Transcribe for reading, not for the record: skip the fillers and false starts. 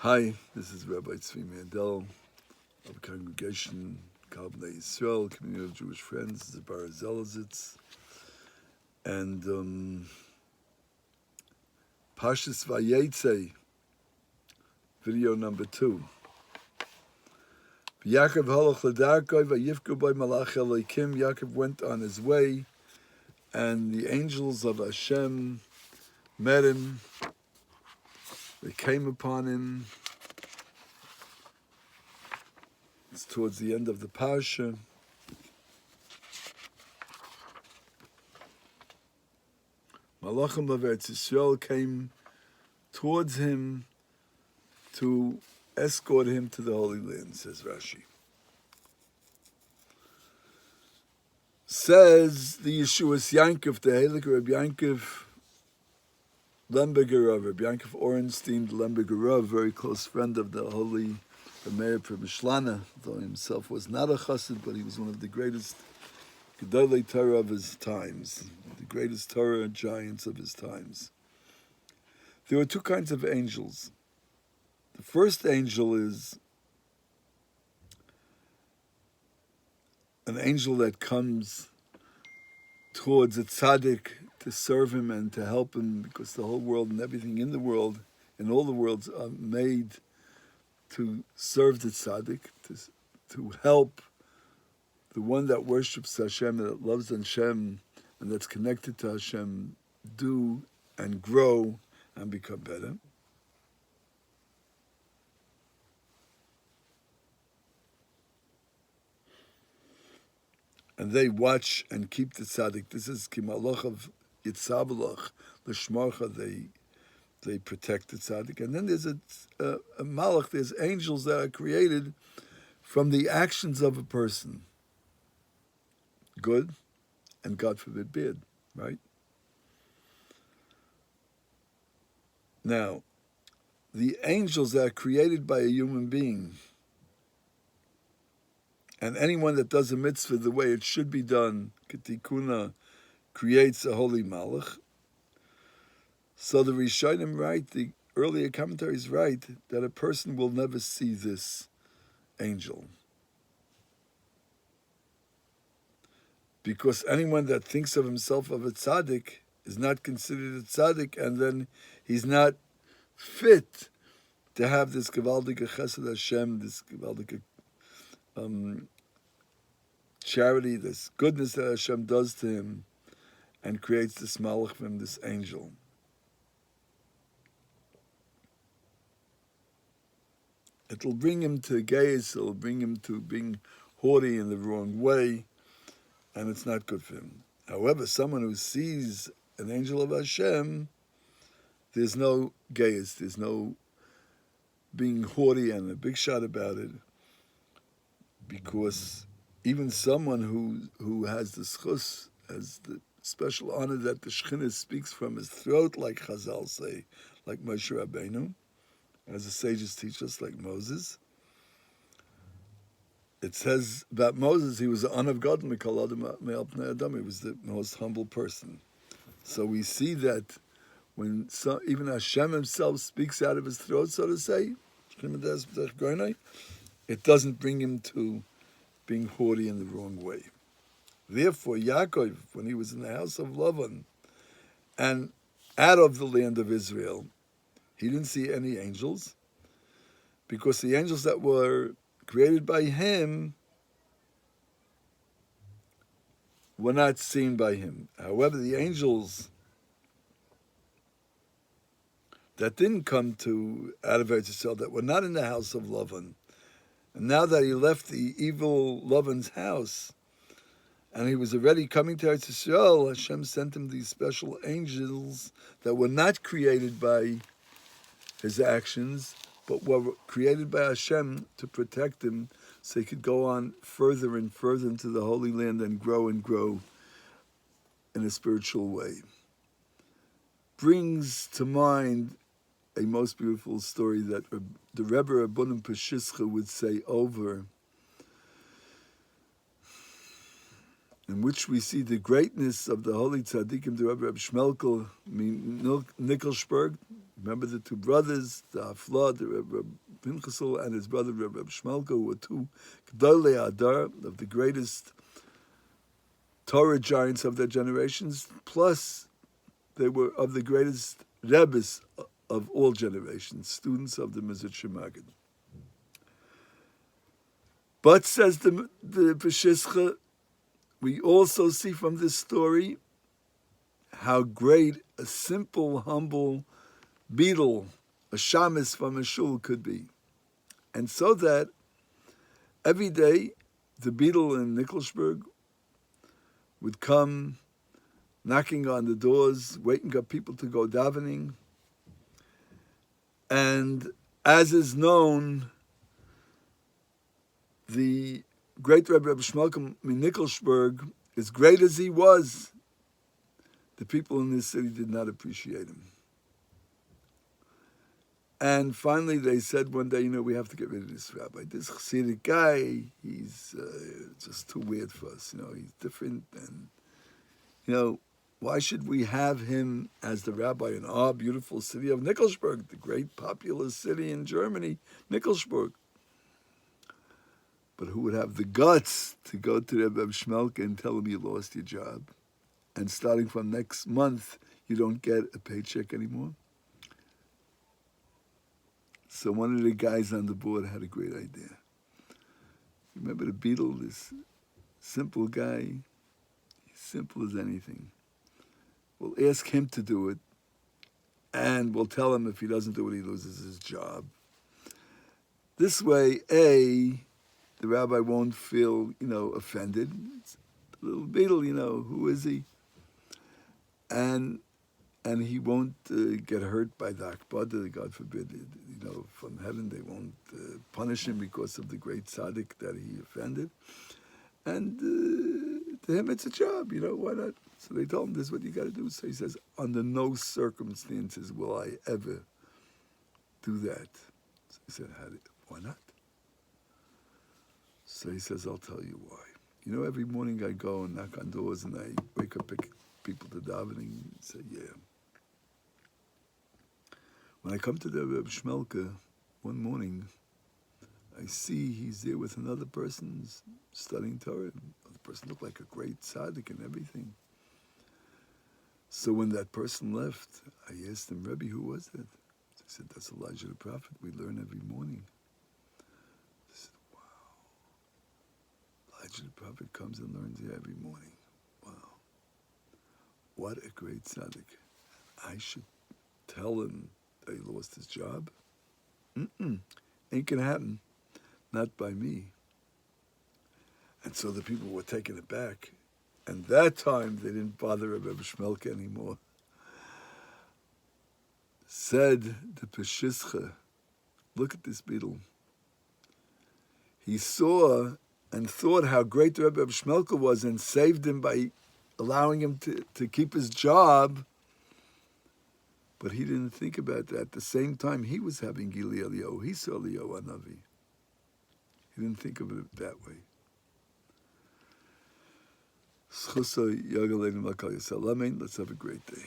Hi, this is Rabbi Tzvi Mandel of Congregation Kal Bnei Yisrael, Community of Jewish Friends, Zabar Zelazitz, and Parshas Vaityze, video number 2. Yaakov halach l'darkoi vayifku by malach Elokim. Yaakov went on his way, and the angels of Hashem met him. They came upon him. It's towards the end of the parsha. Malachim of Eretz Yisrael came towards him to escort him to the Holy Land, says Rashi. Says the Yeshua's Yankov, the Heilige Reb Yankov Lemberger, Reb Yankov Orenstein Lemberger, very close friend of the Holy Meir Premishlana, though himself was not a chassid, but he was one of the greatest Gedolei Torah of his times, the greatest Torah giants of his times. There were two kinds of angels. The first angel is an angel that comes towards a tzaddik to serve him and to help him, because the whole world and everything in the world, and all the worlds are made to serve the tzaddik, to help the one that worships Hashem, that loves Hashem, and that's connected to Hashem, do and grow and become better. And they watch and keep the tzaddik. This is kimalach of yitzabelach, l'shmarcha. They protect the tzaddik. And then there's a malach. There's angels that are created from the actions of a person, good, and God forbid bad. Right? Now, the angels that are created by a human being, and anyone that does a mitzvah the way it should be done, ketikuna, creates a holy malach. So the Rishonim write, the earlier commentaries write, that a person will never see this angel. Because anyone that thinks of himself of a tzaddik is not considered a tzaddik, and then he's not fit to have this gewaldige chesed Hashem, this gewaldige charity, this goodness that Hashem does to him, and creates this malach from this angel. It'll bring him to gaze, it'll bring him to being haughty in the wrong way, and it's not good for him. However, someone who sees an angel of Hashem, there's no gaze, there's no being haughty and a big shot about it, because even someone who has the schus, has the special honor that the Shekhinah speaks from his throat, like Chazal say, like Moshe Rabbeinu, as the sages teach us, like Moses. It says about Moses, he was the honor of God, he was the most humble person. So we see that when even Hashem himself speaks out of his throat, so to say, it doesn't bring him to being haughty in the wrong way. Therefore, Yaakov, when he was in the house of Lavan and out of the land of Israel, he didn't see any angels, because the angels that were created by him were not seen by him. However, the angels that didn't come out of Eretz Yisrael, that were not in the house of Lavan, and now that he left the evil Lavan's house, and he was already coming to Eretz Yisrael, Hashem sent him these special angels that were not created by his actions, but were created by Hashem to protect him, so he could go on further and further into the Holy Land and grow in a spiritual way. Brings to mind a most beautiful story that the Rebbe Rabbanim Peshischa would say over. in which we see the greatness of the holy tzaddikim, the Rebbe Shmelkel Nickelsburg. Remember the two brothers, the Afla, the Rebbe Pinchasel, and his brother Rebbe Shmelkel, who were two Gdolei Adar, of the greatest Torah giants of their generations, plus they were of the greatest Rebbes of all generations, students of the Mizrach Maggid. But, says the Peshischa, we also see from this story how great a simple, humble beadle, a shamus from a shul could be. And so that every day the beadle in Nickelsburg would come knocking on the doors, waking up people to go davening. And as is known, the great Rebbe Shmelkel Nickelsburg, as great as he was, the people in this city did not appreciate him. And finally they said one day, we have to get rid of this rabbi. This Hasidic guy, he's just too weird for us. He's different. And, why should we have him as the rabbi in our beautiful city of Nickelsburg, the great populous city in Germany, Nickelsburg? But who would have the guts to go to Rebbe Shmelke and tell him you lost your job? And starting from next month, you don't get a paycheck anymore? So one of the guys on the board had a great idea. Remember the beadle, this simple guy, simple as anything. We'll ask him to do it, and we'll tell him if he doesn't do it, he loses his job. This way, the rabbi won't feel, offended. It's a little beadle, who is he? And he won't get hurt by the Akbada, God forbid. From heaven they won't punish him because of the great tzaddik that he offended. And to him it's a job, why not? So they told him, this is what you got to do. So he says, under no circumstances will I ever do that. So he said, why not? So he says, I'll tell you why. Every morning I go and knock on doors and I wake up people to davening and say, yeah. When I come to the Rebbe Shmelke one morning, I see he's there with another person studying Torah. The person looked like a great tzaddik and everything. So when that person left, I asked him, Rebbe, who was it? He said, that's Elijah the prophet. We learn every morning. I said, wow. Elijah the prophet comes and learns here every morning. Wow. What a great tzaddik. I should tell him that he lost his job? Ain't gonna happen. Not by me. And so the people were taken aback. And that time they didn't bother Rebbe Shmelke anymore. Said the Peshischa, look at this beadle. He saw and thought how great Rebbe Shmelke was and saved him by allowing him to keep his job. But he didn't think about that. At the same time, he was having Gili Eliyahu. He saw Eliyahu Hanavi. He didn't think of it that way. Let's have a great day.